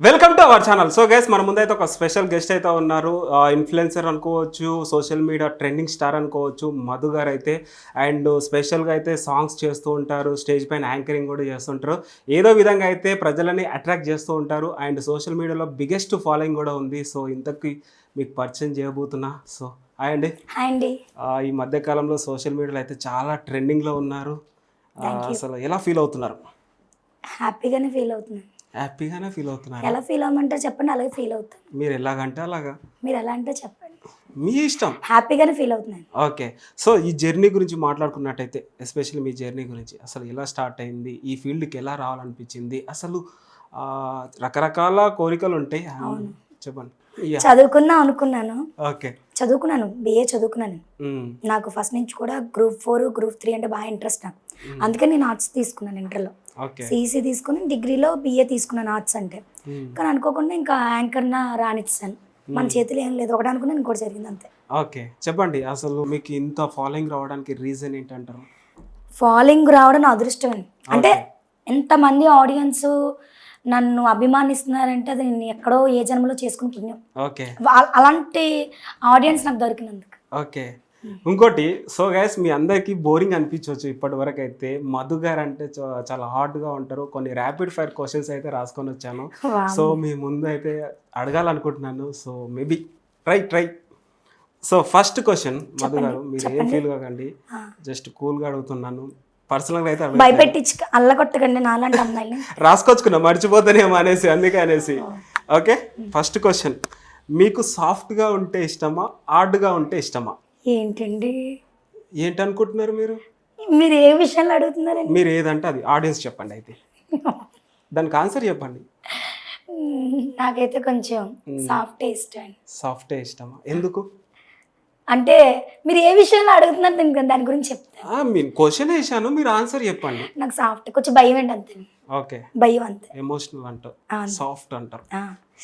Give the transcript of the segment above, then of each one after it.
Welcome to our channel. So guys మన ముందైతే ఒక స్పెషల్ గెస్ట్ అయితే ఉన్నారు. ఇన్ఫ్లుయెన్సర్ అనుకోవచ్చు, సోషల్ మీడియా ట్రెండింగ్ స్టార్ అనుకోవచ్చు, మధు గారు అయితే. అండ్ స్పెషల్గా అయితే సాంగ్స్ చేస్తూ ఉంటారు, స్టేజ్ పైన యాంకరింగ్ కూడా చేస్తుంటారు. ఏదో విధంగా అయితే ప్రజలని అట్రాక్ట్ చేస్తూ ఉంటారు. అండ్ సోషల్ మీడియాలో బిగ్గెస్ట్ ఫాలోయింగ్ కూడా ఉంది. సో ఇంతకీ మీకు పరిచయం చేయబోతున్నా. సో హాయ్ అండి. హాయ్ అండి. ఈ మధ్యకాలంలో సోషల్ మీడియాలో అయితే చాలా ట్రెండింగ్లో ఉన్నారు. అసలు ఎలా ఫీల్ అవుతున్నారు? హ్యాపీగానే ఫీల్ అవుతున్నాను. హ్యాపీగానే ఫీల్ అవుతున్నారు. ఎలా ఫీల్ అవ్వమంటారు చెప్పండి, అలాగే ఫీల్ అవుతాను. మీరు ఎలాగంటే అలాగా, మీరు ఎలా అంటే చెప్పండి, మీ ఇష్టం. హ్యాపీగానే ఫీల్ అవుతున్నాను. ఓకే. సో ఈ జర్నీ గురించి మాట్లాడుకున్నట్టయితే, ఎస్పెషల్లీ మీ జర్నీ గురించి, అసలు ఎలా స్టార్ట్ అయింది, ఈ ఫీల్డ్కి ఎలా రావాలనిపించింది, అసలు రకరకాల కోరికలు ఉంటాయి, చెప్పండి. చదువుకుందాం అనుకున్నాను. ఓకే. చదువుకున్నాను, బిఏ చదువుకున్నాను. నాకు ఫస్ట్ నుంచి కూడా గ్రూప్ 4 గ్రూప్ 3 అంటే బాగా ఇంట్రెస్ట్ నాకు. అందుకని నేను ఆర్ట్స్ తీసుకున్నాను. ఇంటర్లో సిఈసి తీసుకుని, డిగ్రీలో బిఏ తీసుకున్నాను ఆర్ట్స్ అంటే. కానీ అనుకోకుండా ఇంకా యాంకర్న రానిచ్చాను. మన చేతులు ఏం లేదు, ఒకటి అనుకున్నా ఇంకోటి జరిగింది అంతే. ఓకే, చెప్పండి. అసలు మీకు ఇంత ఫాలోయింగ్ రావడానికి రీజన్ ఏంటంటారు? ఫాలోయింగ్ రావడం నా అదృష్టం. అంటే ఎంతమంది ఆడియన్స్ నన్ను అభిమానిస్తున్నారంటే అది నేను ఎక్కడో ఏ జన్మలో చేసుకుని పుణ్యం. ఓకే. అలాంటి ఆడియన్స్ నాకు దొరికినందుకు. ఓకే. ఇంకోటి, సో గైస్ మీ అందరికీ బోరింగ్ అనిపించవచ్చు ఇప్పటి వరకు అయితే. మధు గారు అంటే చాలా హార్డ్గా ఉంటారు. కొన్ని ర్యాపిడ్ ఫైర్ క్వశ్చన్స్ అయితే రాసుకొని వచ్చాను. సో మీ ముందు అయితే అడగాలనుకుంటున్నాను. So maybe try. So first question, Madhu garu మీరు ఏం ఫీల్ కాకండి, జస్ట్ కూల్గా అడుగుతున్నాను. పర్సనల్గా అయితే భయపెట్టించి అల్లగొట్టకండి నాలాంటి అమ్మాయిని. రాసుకొచ్చుకున్నా మర్చిపోతానేమో అనేసి, అందుకే. ఓకే, ఫస్ట్ క్వశ్చన్, మీకు సాఫ్ట్గా ఉంటే ఇష్టమా, హార్డ్గా ఉంటే ఇష్టమా? ఏంటండి ఏంటనుకుంటున్నారు మీరు? మీరు ఏ విషయంలో అడుగుతున్నారండి? మీరు ఏదంటే అది ఆడియన్స్ చెప్పండి, అయితే దానికి ఆన్సర్ చెప్పండి. నాకైతే కొంచెం సాఫ్టే ఇష్టం. సాఫ్టే ఇష్టమా? ఎందుకు? అంటే మీరు ఏ విషయంలో అడుగుతున్నారు దాని గురించి చెప్తాను. నేను క్వశ్చన్ వేసాను, మీరు ఆన్సర్ చెప్పండి. నాకు సాఫ్ట్ కొంచెం భయం అండి అంతే. ఓకే, భయం అంతే. ఎమోషనల్ అంటారు, సాఫ్ట్ అంటారు.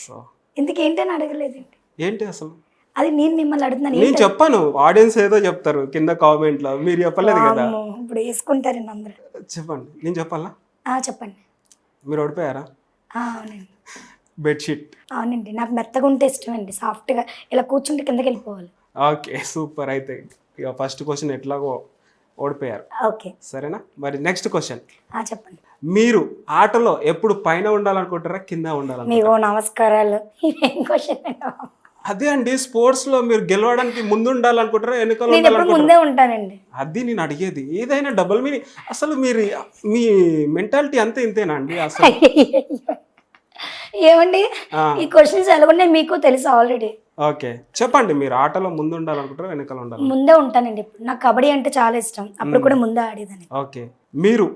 సో ఇందుకేంటని అడగలేదండి. ఏంటి అసలు? అది నేను మిమ్మల్ని అడుగుతున్నాను. నేను చెప్పాను, ఆడియన్స్ ఏదో చెప్తారు కింద కామెంట్ లో, మీరు చెప్పలేదు కదా. ఇప్పుడు వేసుకుంటారండి అందరు. చెప్పండి, నేను చెప్పాలా? చెప్పండి. మీరు ఓడిపోయారా? అవునండి. బెడ్షీట్. అవునండి, నాకు మెత్తగా ఉంటే ఇష్టం అండి. సాఫ్ట్గా ఇలా కూర్చుంటే కిందకి వెళ్ళిపోవాలి. Okay, super. అయితే ఇక ఫస్ట్ క్వశ్చన్ ఎట్లాగో ఓడిపోయారు. ఓకే, సరేనా? మరి నెక్స్ట్ క్వశ్చన్, చెప్పండి. మీరు ఆటలో ఎప్పుడు పైన ఉండాలనుకుంటారా, కింద ఉండాలనుకుంటారా? మీకు నమస్కారాలు. ఏం క్వశ్చన్? అదే అండి, స్పోర్ట్స్ లో మీరు గెలవడానికి ముందు ఉండాలనుకుంటారా, వెనుకలు ముందే ఉంటానండి. అది నేను అడిగేది. ఏదైనా డబుల్ మీనింగ్. అసలు మీరు మీ మెంటాలిటీ అంతే ఇంతేనా అండి అసలు? ఏమండి ఈ క్వశ్చన్స్ ఎలాగుంటే మీకు తెలుసు ఆల్రెడీ. ఓకే, చెప్పండి. మీరు ఆటలో ముందు ఉండాలనుకుంటారా, వెనకాల ఉండాలి? ముందే ఉంటానండి. ఇప్పుడు నాకు కబడ్డీ అంటే చాలా ఇష్టం. అప్పుడు కూడా ముందే ఆడేదాన్ని. ఓకే, మీరు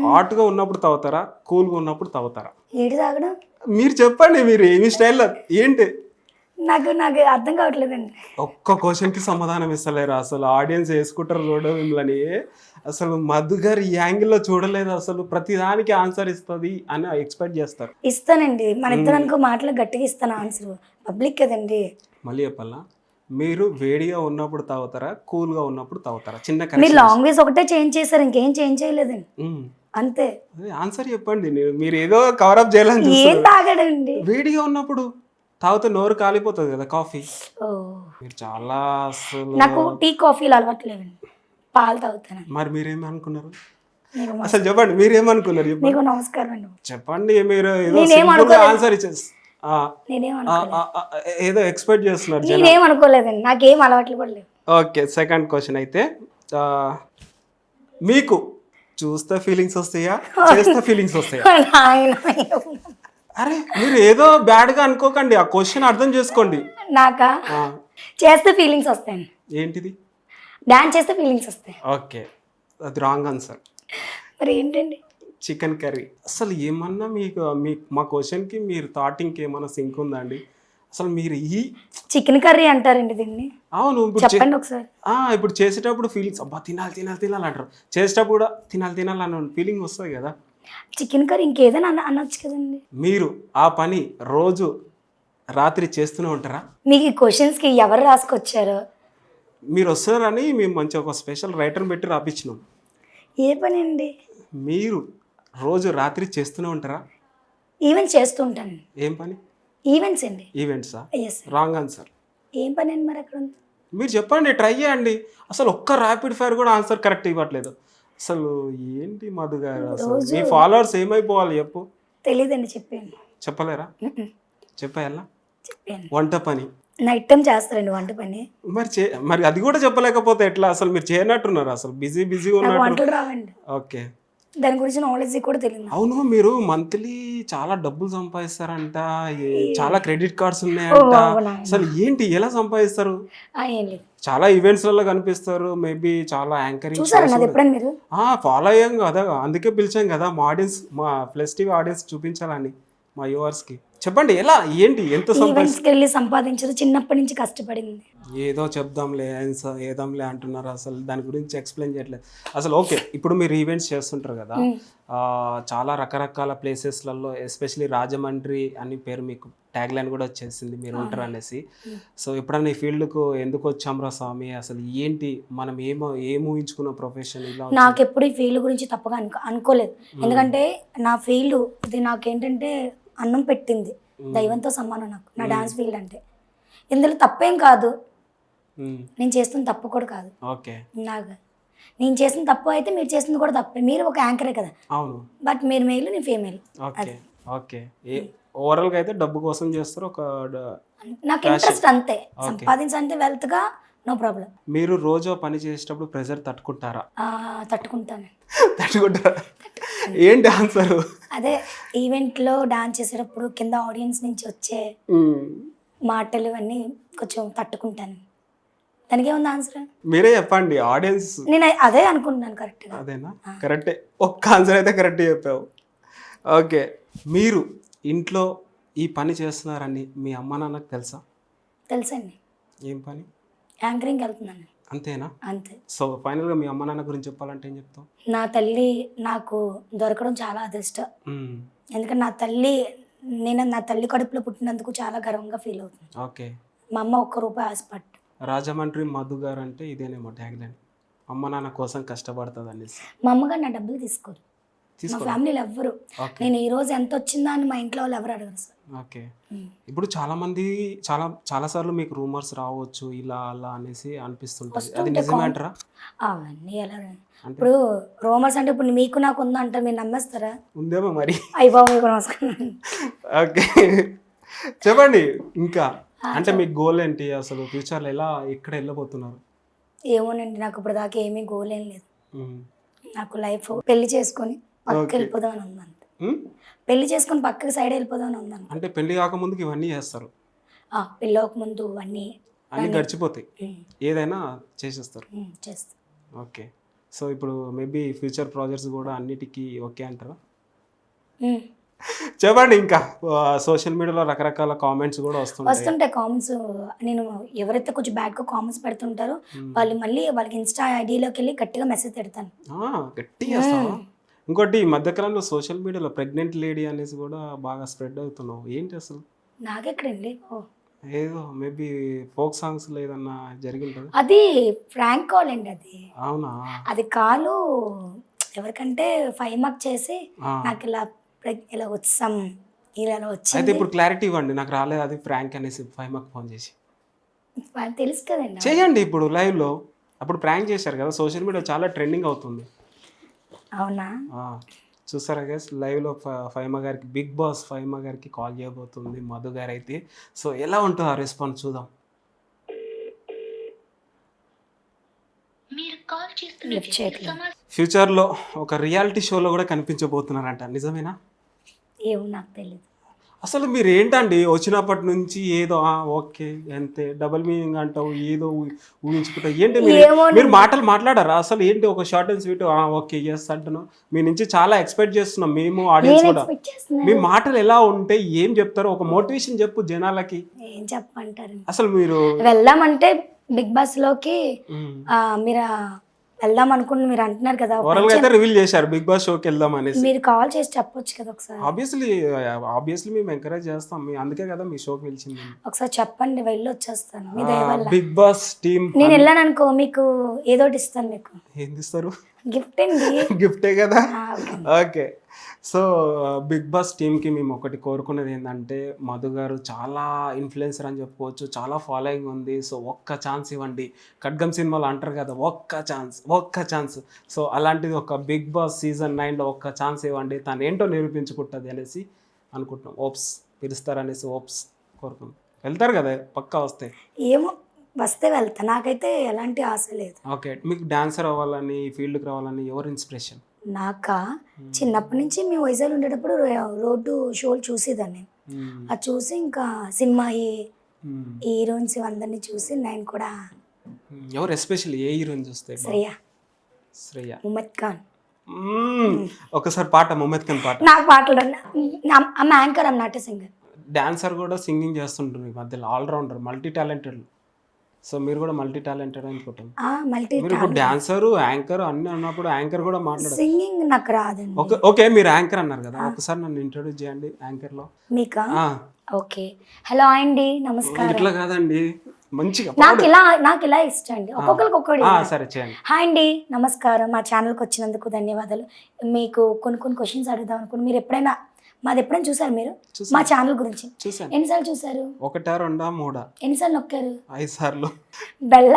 హాట్గా ఉన్నప్పుడు తాగుతారా, కూల్గా ఉన్నప్పుడు తాగుతారా? ఏడు తాగడం మీరు చెప్పండి, మీరు ఏమి స్టైల్లో ఏంటి? నాకు అర్థం కావట్లేదండి. ఒక్క క్వశ్చన్కి సమాధానం ఇస్తలేరు అసలు. ఆడియన్స్ వేసుకుంటారు చూడ మిమ్మల్ని. అసలు మధు గారు ఈ యాంగిల్లో చూడలేదు అసలు. ప్రతిదానికి ఆన్సర్ ఇస్తుంది అని ఎక్స్పెక్ట్ చేస్తారు. ఇస్తానండి, మన ఇద్దరు అనుకో మాటలు గట్టిగా ఇస్తాను ఆన్సర్. పబ్లిక్ కదండి. మళ్ళీ చెప్పాలా? మీరు వేడిగా ఉన్నప్పుడు తాగుతారా, కూల్గా ఉన్నప్పుడు తాగుతారా? చిన్న మీరు లాంగ్వేజ్ ఒకటే చేంజ్ చేశారు, ఇంకేం చేంజ్ చేయలేదండి. అంతే. ఆన్సర్ చెప్పండి. మీరు ఏదో కవరప్ చేయాలని ఏం తాగడండి. వేడిగా ఉన్నప్పుడు తాగితే నోరు కాలిపోతుంది కదా, కాఫీ. మీరు చాలా అసలు. నాకు టీ కాఫీలు అలవాట్లేదండి, పాలు తాగుతాను. మరి మీరేమి అనుకున్నారు అసలు? చెప్పండి, మీరేమనుకున్నారు? మీకు నమస్కారం అండి. చెప్పండి. మీరు ఆన్సర్ ఇచ్చేసి ఏదో ఎక్స్పెక్ట్ చేస్తున్నారు. నేనేం అనుకోలేదండి, నాకేం అలవాట్లు కూడా లేవు. ఓకే, సెకండ్ క్వశ్చన్ అయితే, మీకు చూస్తే ఫీలింగ్స్ వస్తాయా, చేస్తే ఫీలింగ్స్ వస్తాయా? అరే మీరు ఏదో బ్యాడ్ గా అనుకోకండి, ఆ క్వశ్చన్ అర్థం చేసుకోండి. నాకా చేస్తే ఫీలింగ్స్ వస్తాయండి. ఏంటిది? డాన్స్ చేస్తే ఫీలింగ్స్ వస్తాయి. ఓకే, అది రాంగ్ ఆన్సర్. మరి ఏంటండి? Chicken curry. అసలు ఏమన్నా మీకు మా క్వశ్చన్కి మీరు థాట్ ఇంకేమన్నా సింక్ ఉందా అండి? అసలు మీరు ఈ చికెన్ కర్రీ అంటారండి దీన్ని? అవును, చెప్పండి ఒకసారి. ఇప్పుడు చేసేటప్పుడు ఫీలింగ్స్, అబ్బా తినాలి అంటారు. చేసేటప్పుడు కూడా తినాలి అన్న ఫీలింగ్ వస్తుంది కదా. చికెన్ కర్రీ ఇంకేదైనా అనొచ్చు కదండి. మీరు ఆ పని రోజు రాత్రి చేస్తూనే ఉంటారా? మీకు ఈ క్వశ్చన్స్కి ఎవరు రాసుకొచ్చారో? మీరు వస్తారని మేము మంచి ఒక స్పెషల్ రైటర్ని పెట్టి రాపించినాం. ఏ పని అండి? మీరు రోజు రాత్రి చేస్తూనే ఉంటారా? ఈవెంట్స్ చేస్తుంటాను. ఏం పని? ఈవెంట్స్ అండి. ఈవెంట్సా? ఎస్. Wrong answer. ఏం పని అండి మరి అక్కడ ఉంది? మీరు చెప్పండి, ట్రై చేయండి. అసలు ఒక్క ర్యాపిడ్ ఫైర్ కూడా ఆన్సర్ కరెక్ట్ ఇవ్వట్లేదు. అసలు ఏంటి మధు గారు, అసలు మీ ఫాలోవర్స్ ఏమైపోవాలి చెప్పు. తెలీదండి, చెప్పాను. చెప్పలేరా? చెప్పేయాలా? చెప్పాను. వంట పని నైట్ టైం చేస్తారండి వంట పని. మరి అది కూడా చెప్పలేకపోతే ఎట్లా? అసలు మీరు చేయనట్టున్నారు, అసలు బిజీగా నాకు ఉన్నట్టు. వంటలు రావండి. ఓకే. దాని గురించి నాలెడ్జ్ కూడా తెలియదు. అవును, మీరు మంత్లీ చాలా డబ్బులు సంపాదిస్తారంట, చాలా క్రెడిట్ కార్డ్స్ ఉన్నాయంట. అవునా? అసలు ఏంటి, ఎలా సంపాదిస్తారు? ఏం లేదు. చాలా ఈవెంట్స్లలో కనిపిస్తారు, మేబీ చాలా యాంకరింగ్ చూసారా నాది ఎప్పుడైనా మీరు? ఫాలో అయ్యాం కదా, అందుకే పిలిచాం కదా మా ఆడియన్స్, మా ఫ్లెక్స్ టీవీ ఆడియన్స్ చూపించాలని మా వ్యూవర్స్కి. చెప్పండి ఎలా, ఏంటి, ఎంత ఈవెంట్స్కి వెళ్ళి సంపాదించదు, చిన్నప్పటి నుంచి కష్టపడింది. ఏదో చెప్దాంలే ఏదంలే అంటున్నారు, అసలు దాని గురించి ఎక్స్ప్లెయిన్ చేయట్లేదు అసలు. ఓకే, ఇప్పుడు మీరు ఈవెంట్స్ చేస్తుంటారు కదా, చాలా రకరకాల ప్లేసెస్లలో, ఎస్పెషలీ రాజమండ్రి అని పేరు మీకు ట్యాగ్ లైన్ కూడా వచ్చేసింది, మీరు ఉంటారు అనేసి. సో ఎప్పుడన్నా ఈ ఫీల్డ్కు ఎందుకు వచ్చాంరా స్వామి, అసలు ఏంటి, మనం ఏం ఊహించుకున్న ప్రొఫెషన్ ఇలా? నాకు ఎప్పుడు ఈ ఫీల్డ్ గురించి తప్పగా అనుకోలేదు. ఎందుకంటే నా ఫీల్డ్ ఇది నాకేంటంటే అన్నం పెట్టింది, దైవంతో సమానం నాకు నా డాన్స్ ఫీల్డ్ అంటే. ఇందులో తప్పేం కాదు, నేను చేస్తున్న తప్పు కూడా కాదు. ఓకే. నాకు నేను చేసిన తప్పు అయితే మీరు చేసింది కూడా తప్పే. మీరు ఒక యాంకరే కదా. అవును. బట్ మీరు మేల్, నేను ఫీమేల్. ఓకే. ఓకే. ఓవరాల్గా అయితే డబ్బు కోసం చేస్తారు, ఒక నాకు ఇంట్రెస్ట్ అంతే. సంపాదించాలంటే వెల్త్గా నో ప్రాబ్లం. మీరు రోజు పని చేసేటప్పుడు ప్రెజర్ తట్టుకుంటారా? తట్టుకుంటాను. తట్టుకుంటారా? ఏంటి ఆన్సర్? అదే ఈవెంట్లో డాన్స్ చేసేటప్పుడు కింద ఆడియన్స్ నుంచి వచ్చే మాటలు అన్నీ కొంచెం తట్టుకుంటాను. దానికి ఏముంది ఆన్సర్? మీరే చెప్పండి, ఆడియన్స్. నేను అదే అనుకుంటున్నాను. కరెక్ట్గా. అదేనా? కరెక్టే, ఒక్క ఆన్సర్ అయితే కరెక్ట్ చెప్పావు. ఓకే, మీరు ఇంట్లో ఈ పని చేస్తున్నారని మీ అమ్మ నాన్నకు తెలుసా? తెలుసండి. ఏం పని? యాంకరింగ్ వెళ్తున్నాను. అంతేనా? అంతే. సో ఫైనల్గా మీ అమ్మ నాన్న గురించి చెప్పాలంటే ఏం చెప్తావు? నా తల్లి నాకు దొరకడం చాలా అదృష్టం. ఎందుకంటే నా తల్లి కడుపులో పుట్టినందుకు చాలా గర్వంగా ఫీల్ అవుతుంది. ఓకే. మా అమ్మ ఒక్క రూపాయి ఆశపట్టు. రాజమండ్రి మధు గారు అంటే ఇదేనేమో ట్యాగ్ లైన్, అమ్మ నాన్న కోసం కష్టపడుతుంది అనేసి. మా అమ్మగారు నా డబ్బులు తీసుకోరు, మా ఫ్యామిలీలో ఎవ్వరు. నేను ఈ రోజు ఎంత వచ్చిందా అని మా ఇంట్లో వాళ్ళు ఎవరు అడగరు సార్. ఓకే. ఇప్పుడు చాలా సార్లు మీకు రూమర్స్ రావచ్చు, ఇలా అలా అనేసి అనిపిస్తుంటుంది, అది నిజమే అంటారా? అవన్నీ ఎలా? ఇప్పుడు రూమర్స్ అంటే ఇప్పుడు మీకు నాకు ఉందంటారు, మీరు నమ్మేస్తారా? ఉందేమో మరి. అయిపోయి మీకు నమస్కారం. ఓకే, చెప్పండి ఇంకా. అంటే మీ గోల్ ఏంటి అసలు, ఫ్యూచర్లో ఎక్కడ వెళ్ళబోతున్నారు? ఏమోనండి, నాకు ఇప్పుడు దాకా ఏమీ గోల్ ఏం లేదు. నాకు లైఫ్ పెళ్లి చేసుకొని పక్కకి వెళ్ళిపోదాం అని ఉందంట. పెళ్లి చేసుకొని పక్కకి సైడ్ వెళ్ళిపోదాం అని ఉందంట. అంటే పెళ్లి కాకముందుకు ఇవన్నీ చేస్తారు? పెళ్ళి అవ్వకముందు అన్నీ గడిచిపోతాయి, ఏదైనా చేసేస్తారు. చేస్తారు. ఓకే. సో ఇప్పుడు మేబీ ఫ్యూచర్ ప్రాజెక్ట్స్ కూడా అన్నిటికీ ఓకే అంటారా? చెప్పండి ఇంకా. సోషల్ మీడియాలో రకరకాల కామెంట్స్ కూడా వస్తుంటాయి. కామెంట్స్ నేను ఎవరైతే కొంచెం బ్యాడ్గా కామెంట్స్ పెడుతుంటారో వాళ్ళకి ఇన్స్టా ఐడిలోకి వెళ్ళి గట్టిగా మెసేజ్ పెడతాను. గట్టిగా. ఇంకోటి, ఈ మధ్యకాలంలో సోషల్ మీడియాలో ప్రెగ్నెంట్ లేడీ అనేసి కూడా బాగా స్ప్రెడ్ అవుతున్నావు, ఏంటి అసలు? నాకెక్కడండి, ఏదో మేబీ ఫోక్ సాంగ్స్ ఏదన్నా జరిగింటుంది. అది ఫ్రాంక్ కాల్ అండి. అది అవునా? అది కాలు ఎవరికంటే 5 మార్క్ చేసి నాకు ఇలా వచ్చాం, ఇలా వచ్చింది. అయితే ఇప్పుడు క్లారిటీ ఇవ్వండి, నాకు రాలేదు అది ఫ్రాంక్ అనేసి 5 మార్క్ ఫోన్ చేసి తెలుసు కదండి. చేయండి ఇప్పుడు లైవ్లో. అప్పుడు ప్రాంక్ చేశారు కదా, సోషల్ మీడియా చాలా ట్రెండింగ్ అవుతుంది. అవునా? చూసారా గైస్, లైవ్లో ఫైమా గారికి, బిగ్ బాస్ ఫైమా గారికి కాల్ చేయబోతుంది మధు గారు అయితే. సో ఎలా ఉంటుంది ఆ రెస్పాన్స్ చూద్దాం. ఫ్యూచర్లో ఒక రియాలిటీ షోలో కూడా కనిపించబోతున్నారంట, నిజమేనా? ఏమో నాకు తెలియదు. అసలు మీరు ఏంటండి వచ్చినప్పటి నుంచి ఏదో ఓకే అంతే, డబుల్ మీనింగ్ అంటావు, ఏదో ఊహించుకుంటావు, ఏంటి మీరు మాటలు మాట్లాడారా అసలు? ఏంటి ఒక short and sweet okay yes అంటున్నావు, మీ నుంచి చాలా ఎక్స్పెక్ట్ చేస్తున్నాం మేము, ఆడియన్స్ కూడా. మీ మాటలు ఎలా ఉంటే ఏం చెప్తారు, ఒక మోటివేషన్ చెప్పు జనాలకి. ఏం చెప్పమంటారు అసలు? మీరు వెళ్దామంటే బిగ్ బాస్ లోకి మీరు వెళ్దాం అనుకుని మీరు అంటున్నారు కదా, ఓవరాల్ గా అయితే రివీల్ చేశారు బిగ్ బాస్ షోకి వెళ్దాం అనేసి. మీరు కాల్ చేసి చెప్పొచ్చు కదా ఒకసారి. ఆబ్వియస్లీ మేము ఎంకరేజ్ చేస్తాం, అందుకే కదా మీ షోకి పిలిచింది. ఒకసారి చెప్పండి, వెళ్ళి వచ్చేస్తాను. బిగ్ బాస్ టీమ్ నేను వెళ్ళాను అనుకో, మీకు ఏదోటి ఇస్తాను. మీకు ఏం ఇస్తారు? గిఫ్ట్ అండి. గిఫ్టే కదా. ఓకే. సో బిగ్ బాస్ టీమ్కి మేము ఒకటి కోరుకునేది ఏంటంటే మధు గారు చాలా ఇన్ఫ్లుయెన్సర్ అని చెప్పుకోవచ్చు, చాలా ఫాలోయింగ్ ఉంది. సో ఒక్క ఛాన్స్ ఇవ్వండి. ఖడ్గం సినిమాలో అంటారు కదా, ఒక్క ఛాన్స్. సో అలాంటిది ఒక బిగ్ బాస్ సీజన్ 9లో ఒక్క ఛాన్స్ ఇవ్వండి, తను ఏంటో నిరూపించుకుంటుంది అనేసి అనుకుంటున్నాం. ఓప్స్ పిలుస్తారనేసి ఓప్స్ కోరుకుంటాం. వెళ్తారు కదా పక్కా వస్తే? ఏమో వస్తే వెళ్తా, నాకైతే ఎలాంటి ఆశ లేదు. ఓకే, మీకు డాన్సర్ అవ్వాలని, ఫీల్డ్కి రావాలని ఎవరు ఇన్స్పిరేషన్? నాకా చిన్నప్పటి నుంచి మేము వైజాగ్ ఉండేటప్పుడు రోడ్డు షోలు చూసేదాన్ని. అది చూసి ఇంకా సినిమా హీరోయిన్స్ అందరినీ చూసి నేను కూడా. ఎవరు ఎస్పెషల్లీ ఏ హీరోయిన్ చూస్తే? శ్రేయ, ముమ్మద్ ఖాన్. ఒకసారి పాట, ముమ్మద్ ఖాన్ పాట. నాకు పాటలు ఆమె యాంకర్, ఆమె నాట్య సింగర్. డాన్సర్ కూడా సింగింగ్ చేస్తుంటారు ఈ మధ్యలో, ఆల్రౌండర్, మల్టీ టాలెంటెడ్. సో మీరు కూడా మల్టీ టాలెంటెడ్ అనుకుంటాను. మీరు ఇప్పుడు డాన్సర్, యాంకర్ అన్ని అన్నప్పుడు యాంకర్ కూడా మాట్లాడారు. సింగింగ్ నాకు రాదండి. ఓకే మీరు యాంకర్ అన్నారు కదా, ఒకసారి నన్ను ఇంట్రొడ్యూస్ చేయండి యాంకర్ లో. మీకా? ఓకే, హలో అండి, నమస్కారం. ఇట్లా కాదండి, మంచిగా నాకు ఇలా ఇష్టం అండి, ఒక్కొక్కరికి ఒక్కటి. సరే చేయండి. హాయ్ అండి, నమస్కారం, మా ఛానల్కి వచ్చినందుకు ధన్యవాదాలు. మీకు కొన్ని క్వశ్చన్స్ అడుగుదాం అనుకుని, మీరు ఎప్పుడైనా మాది ఎప్పుడైనా చూసారు మీరు మా ఛానల్ గురించి? చూసాను. ఎన్నిసార్లు చూసారు? 1, 2, 3. ఎన్నిసార్లు నొక్కారు? 5 సార్లు. బెల్ల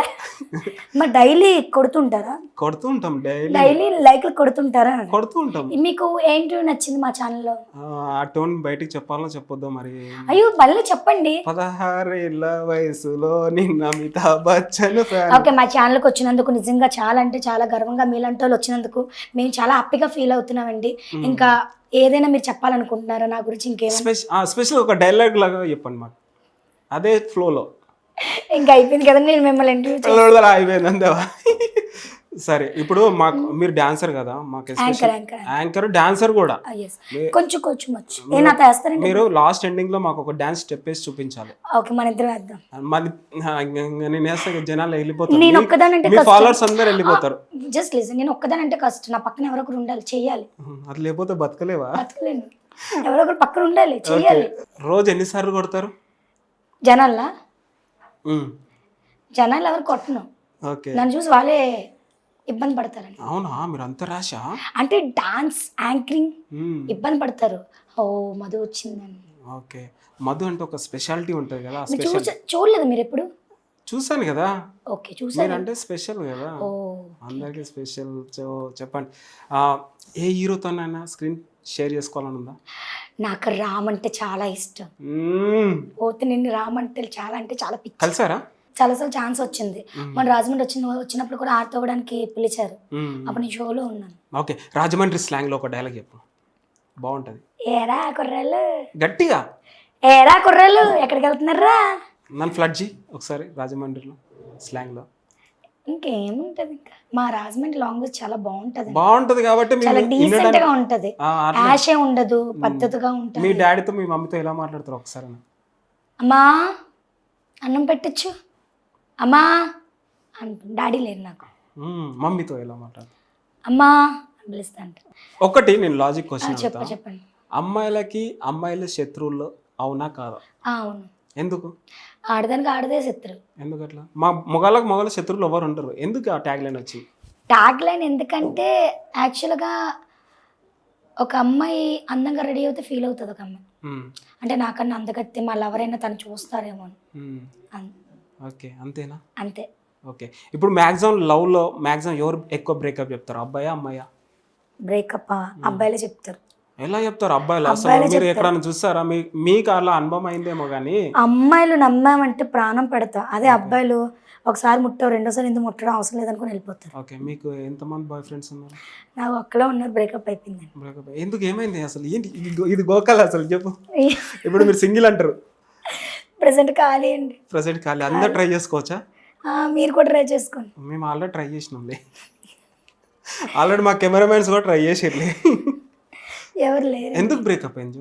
మరి డైలీ కొడుతుంటారా? కొడుతూ ఉంటాం, డైలీ లైక్లు కొడుతుంటారా? కొడుతూ ఉంటాం. మీకు ఏంటి నచ్చింది మా ఛానల్లో? ఆ టోన్ బయటికి చెప్పాలో చెప్పొద్దో మరి? అయ్యో మళ్ళీ చెప్పండి. 16 ఏళ్ల వయసులో నిన్న అమితాబ్ బచ్చన్ ఫ్యాన్. ఓకే, మా ఛానల్కి వచ్చినందుకు నిజంగా చాలా అంటే చాలా గర్వంగా, మీలాంటి వాళ్ళు వచ్చినందుకు మేము చాలా హ్యాపీగా ఫీల్ అవుతున్నామండి. ఇంకా ఏదైనా మీరు చెప్పాలనుకుంటున్నారా నా గురించి? ఇంకేమైనా స్పెషల్ ఒక డైలాగ్ లాగా చెప్పండి మాకు, అదే ఫ్లోలో. ఇంకా అయిపోయింది కదా, నేను మిమ్మల్ని అయిపోయింది అందేవా? సరే, ఇప్పుడు మాకు మీరు డాన్సర్ కదా, మాకు యాంకర్ డాన్సర్ కూడా కొంచెం వచ్చు. ఏనా వేస్తారండి? మీరు లాస్ట్ ఎండింగ్ లో మాకు ఒక డాన్స్ స్టెప్ వేసి చూపించాలి. ఓకే, మన ఇద్దరు వేద్దాం. నేను వేస్తే జనాలు వెళ్ళిపోతారు, నేను ఒక్కదానంటే ఫాలోవర్స్ అందరు వెళ్ళిపోతారు. జస్ట్ లిసన్, నేను ఒక్కదానంటే కష్టం, నా పక్కన ఎవరొకరు ఉండాలి, చెయ్యాలి. అది లేకపోతే బతకలేవా? బతకలేను, ఎవరొకరు పక్కన ఉండాలి, చెయ్యాలి. రోజు ఎన్నిసార్లు కొడతారు జనాలు ఎవరు కొట్టను, నన్ను చూసి వాళ్ళే ఇబ్బంది పడతారని. అవునా, మీరు అంత రాశా? అంటే డాన్స్ యాంకరింగ్ ఇబ్బంది పడతారు. ఓ మధు వచ్చిందని. ఓకే, మధు అంటే ఒక స్పెషాలిటీ ఉంటుంది కదా. చూడలేదు మీరు ఎప్పుడు? చూసాను కదా. ఓకే, చూసాను. అంటే స్పెషల్ కదా, అందరికీ స్పెషల్. చెప్పండి, ఏ హీరోతోనైనా స్క్రీన్ షేర్ చేసుకోవాలని ఉందా? నాకు రామ్ అంటే చాలా ఇష్టం. పోతే నిన్ను రామ్ అంటే చాలా పిచ్చి. కలిసారా? చాలాసార్లు ఛాన్స్ వచ్చింది. మన రాజమండ్రి వచ్చినప్పుడు కూడా ఆడుకోవడానికి పిలిచారు, అప్పుడు నేను షోలో ఉన్నాను. ఓకే, రాజమండ్రి స్లాంగ్ లో ఒక డైలాగ్ చెప్పు, బాగుంటది. ఏరా కుర్రాళ్ళు, గట్టిగా ఏరా కుర్రాళ్ళు ఎక్కడికి వెళ్తున్నారా? నన్ను ఫ్లడ్ చేయి ఒకసారి రాజమండ్రిలో స్లాంగ్ లో. ఇంకేముంటది, ఇంకా మా రాజమండ్రి లాంగ్వేజ్ చాలా బాగుంటది కాబట్టి చాలా డీసెంట్ గా ఉంటది, యాషే ఉండదు, పద్ధతిగా ఉంటది. మీ డాడీతో మీ మమ్మీతో ఎలా మాట్లాడతారు ఒకసారి? అమ్మా అన్నం పెట్టచ్చు, అమ్మా డాడీ లేరు నాకు. మమ్మీతో ఎలా మాట్లాడతారు? అమ్మా అని పిలుస్తా. ఒకటి నేను లాజిక్ క్వశ్చన్ చెప్పండి. అమ్మాయిలకి అమ్మాయిలు శత్రువులు అవునా కాదా? అవును. ఎందుకు? ఆడదానికి ఆడదే శత్రువు. ఎందుకు అట్లా? మా మొగాళ్ళకి మొగాళ్ళ శత్రువులు ఎవరు ఉండరు, ఎందుకు ఆ ట్యాగ్ లైన్ వచ్చింది? ట్యాగ్ లైన్ ఎందుకంటే యాక్చువల్గా ఒక అమ్మాయి అందంగా రెడీ అవుతే ఫీల్ అవుతుంది ఒక అమ్మాయి, అంటే నాకన్నా అందగత్తే మళ్ళీ ఎవరైనా తను చూస్తారేమో అని. ఓకే, అంతేనా? అంతే. ఓకే, ఇప్పుడు మ్యాక్సిమం లవ్లో మ్యాక్సిమం ఎవరు ఎక్కువ బ్రేకప్ చెప్తారు, అబ్బాయా అమ్మాయా? బ్రేకప్ అబ్బాయిలే చెప్తారు. ఎలా చెప్తారు అబ్బాయిలు? అసలు మీరు ఎక్కడైనా చూస్తారా? మీకు అలా అనుభవం అయిందేమో కానీ. అమ్మాయిలు నమ్మామంటే ప్రాణం పెడతా, అదే అబ్బాయిలు ఒకసారి ముట్టావు, రెండోసారి ఎందుకు ముట్టడం అవసరం లేదనుకుని వెళ్ళిపోతారు. ఓకే, మీకు ఎంతమంది బాయ్ ఫ్రెండ్స్ ఉన్నారు? నాకు ఒక్కలో ఉన్నారు, బ్రేకప్ అయిపోయింది. బ్రేకప్ ఎందుకు, ఏమైంది అసలు? ఏంటి ఇది గోకాలి అసలు చెప్పు. ఇప్పుడు మీరు సింగిల్ అంటారు, ప్రెసెంట్ ఖాళీ అండి. ప్రెసెంట్ ఖాళీ, అందరు ట్రై చేసుకోవచ్చా? మీరు కూడా ట్రై చేసుకోండి. మేము ఆల్రెడీ ట్రై చేసినాంలే, ఆల్రెడీ మా కెమెరామెన్స్ కూడా ట్రై చేసిర్లే. ఎవరు లేరు. ఎందుకు బ్రేకప్ అయింది?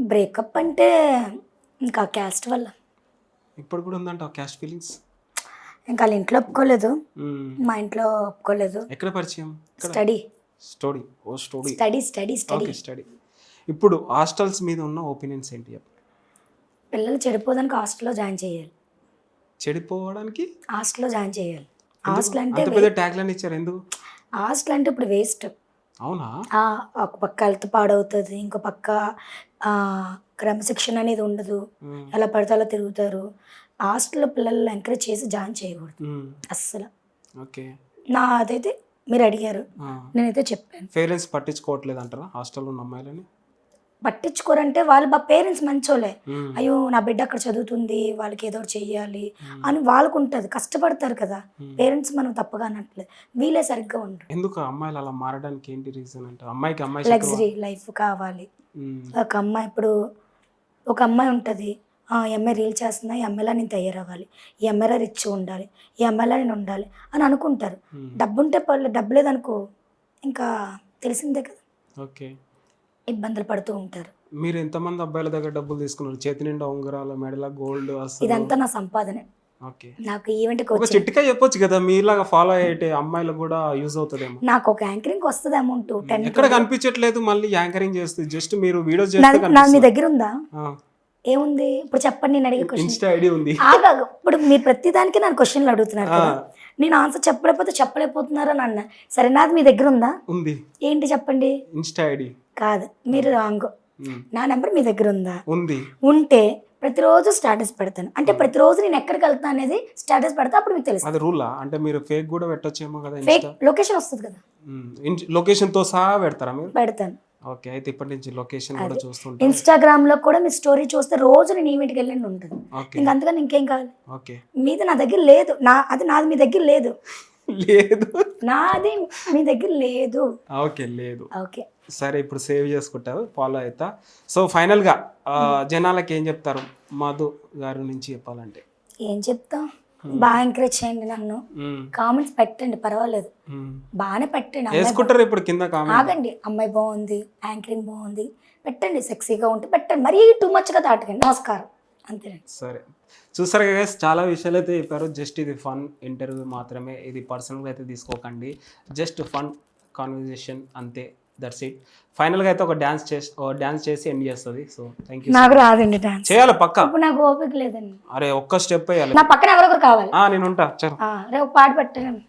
బ్రేకప్ అంటే ఇంకా క్యాస్ట్ వల్ల. ఇప్పుడు కూడా ఉందంట క్యాస్ట్ ఫీలింగ్స్? ఇంకా వాళ్ళ ఇంట్లో ఒప్పుకోలేదు, మా ఇంట్లో ఒప్పుకోలేదు. ఎక్కడ పరిచయం? స్టడీ. ఇప్పుడు హాస్టల్స్ మీద ఉన్న ఒపీనియన్స్ ఏంటి? పిల్లలు చెడిపోదానికి హాస్టల్లో జాయిన్ చేయాలి. చెడిపోవడానికి హాస్టల్లో జాయిన్ చేయాలి. హాస్టల్ అంటే పెద్ద ట్యాగ్ లైన్ ఇచ్చారు, ఎందుకు? హాస్టల్ అంటే ఇప్పుడు వేస్ట్. అవునా? ఒక పక్క హెల్త్ పాడవుతుంది, ఇంకో పక్క ఆ, క్రమశిక్షణ అనేది ఉండదు, ఉమ్, ఎలా పడితే అలా తిరుగుతారు. హాస్టల్లో పిల్లలు ఎంకరేజ్ చేసి జాయిన్ చేయకూడదు ఉమ్, అస్సలు. ఓకే. నా అదైతే మీరు అడిగారు, నేనైతే చెప్పాను. పేరెంట్స్ పట్టించుకోవట్లేదు అంటారా హాస్టల్లో ఉన్న అమ్మాయిలని? పట్టించుకోరంటే వాళ్ళు మా పేరెంట్స్ మంచోళ్ళే. ఉమ్, అయ్యో నా బిడ్డ అక్కడ చదువుతుంది, వాళ్ళకి ఏదో ఒకటి చెయ్యాలి అని వాళ్ళకు ఉంటుంది, కష్టపడతారు కదా. పేరెంట్స్ మనం తప్పుగా అనట్లేదు, వీళ్ళే సరిగ్గా ఉండరు. ఎందుకు అమ్మాయిలు అలా మారడానికి ఏంటి రీజన్ అంటే? అమ్మాయికి అమ్మాయి శత్రువా? లగ్జరీ లైఫ్ కావాలి. ఉమ్, ఒక అమ్మాయి ఇప్పుడు ఒక అమ్మాయి ఉంటుంది, ఈ అమ్మాయి రీల్ చేస్తున్నా, ఈ అమ్మాయిలా నేను తయారవ్వాలి, ఈ అమ్మాయిలా రిచ్ ఉండాలి, ఈ అమ్మాయిలా నేను ఉండాలి అని అనుకుంటారు. డబ్బు ఉంటే పర్లేదు, డబ్బు లేదనుకో ఇంకా తెలిసిందే కదా, ఓకే. ఇబ్బందులు పడుతూ ఉంటారు. మీరు ఎంతమంది అబ్బాయిల దగ్గర డబ్బులు తీసుకున్నారు? చేతి నిండా ఉంగరాలు, మెడల గోల్డ్ అసలు? ఇదంతా నా సంపాదనే. ఓకే. నాకు ఈవెంట్కి ఒక వచ్చి చిట్కా చెప్పొచ్చు కదా, మీలాగా ఫాలో అయ్యే అమ్మాయిలకు కూడా యూజ్ అవుతుందేమో. నాకు ఒక యాంకరింగ్ వస్తుంది అమౌంట్ 10. ఎక్కడ కనిపించట్లేదు మళ్ళీ యాంకరింగ్ చేస్తుంది, జస్ట్ మీరు వీడియోస్ చేస్తే నాది మీ కనిపిస్తుంది. దగ్గర ఉందా? ఏముంది ఇప్పుడు చెప్పండి, నేను అడిగే క్వశ్చన్. ఇన్స్టా ఐడి ఉంది. ఆగాగు, ఇప్పుడు మీరు ప్రతి దానికి నన్ను క్వశ్చన్లు అడుగుతున్నారు కదా, నేను ఆన్సర్ చెప్పలేకపోతున్నారు అని అన్నా. సరే, నాది మీ దగ్గర ఉందా? ఉంది. ఏంటి చెప్పండి. ఇన్స్టా ఐడి కాదు, మీరు రాంగ్. నా నెంబర్ మీ దగ్గర ఉందా? ఉంది. ఉంటే ప్రతిరోజు స్టేటస్ పెడతాను, అంటే ప్రతిరోజు నేను ఎక్కడికి వెళ్తాను అనేది స్టేటస్ పెడతా, అప్పుడు మీకు తెలుస్తుంది. అది రూలా? అంటే మీరు ఫేక్ కూడా పెట్టొచ్చేమో కదా ఫేక్ ఇన్స్టా? లొకేషన్ వస్తుంది కదా, లొకేషన్ తో సహా పెడతారా మీరు? పెడతాను. ఓకే, అయితే ఇప్పటి నుంచి లొకేషన్ కూడా చూస్తుంటా. ఇన్స్టాగ్రామ్ లో కూడా మీ స్టోరీ చూస్తే రోజు నేను ఈవెంట్కి వెళ్ళండి ఉంటుంది. ఓకే. ఇంకా అంతకని ఇంకేం కావాలి? ఓకే. మీది నా దగ్గర లేదు, నాది మీ దగ్గర లేదు. లేదు, నాది మీ దగ్గర లేదు. ఓకే. లేదు. ఓకే, సరే, ఇప్పుడు సేవ్ చేసుకుంటారు, ఫాలో అవుతా. సో ఫైనల్గా జనాలకి ఏం చెప్తారు మధు గారి నుంచి చెప్పాలంటే? ఏం చెప్తా, బాగా ఎంకరేజ్ చేయండి నన్ను, కామెంట్స్ పెట్టండి, పర్వాలేదు, బాగానే పెట్టండి. అమ్మాయి వేసుకుంటారు ఇప్పుడు కింద కామెంట్. ఆగండి, అమ్మాయి బాగుంది, యాంకరింగ్ బాగుంది పెట్టండి, సెక్సీగా ఉంటే పెట్టండి, మరీ టూ మచ్గా దాటకండి. నమస్కారం, అంతేనండి. సరే, చూసారు కదా guys, చాలా విషయాలు అయితే చెప్పారు. జస్ట్ ఇది ఫన్ ఇంటర్వ్యూ మాత్రమే, ఇది పర్సనల్గా అయితే తీసుకోకండి, జస్ట్ ఫన్ కాన్వర్జేషన్ అంతే, దట్స్ ఇట్. ఫైనల్గా అయితే ఒక డ్యాన్స్ చేసి ఎండ్ చేస్తుంది. So thank you. నాకు రాదండి డాన్స్, చేయాలి పక్కా. ఇప్పుడు నాకు ఓపిక లేదండి. అరే ఒక్క స్టెప్ వేయాలి. నా పక్కన ఎవరొకరు కావాలి. నేను ఉంటా. చలో, రేపు పాట పెట్టండి.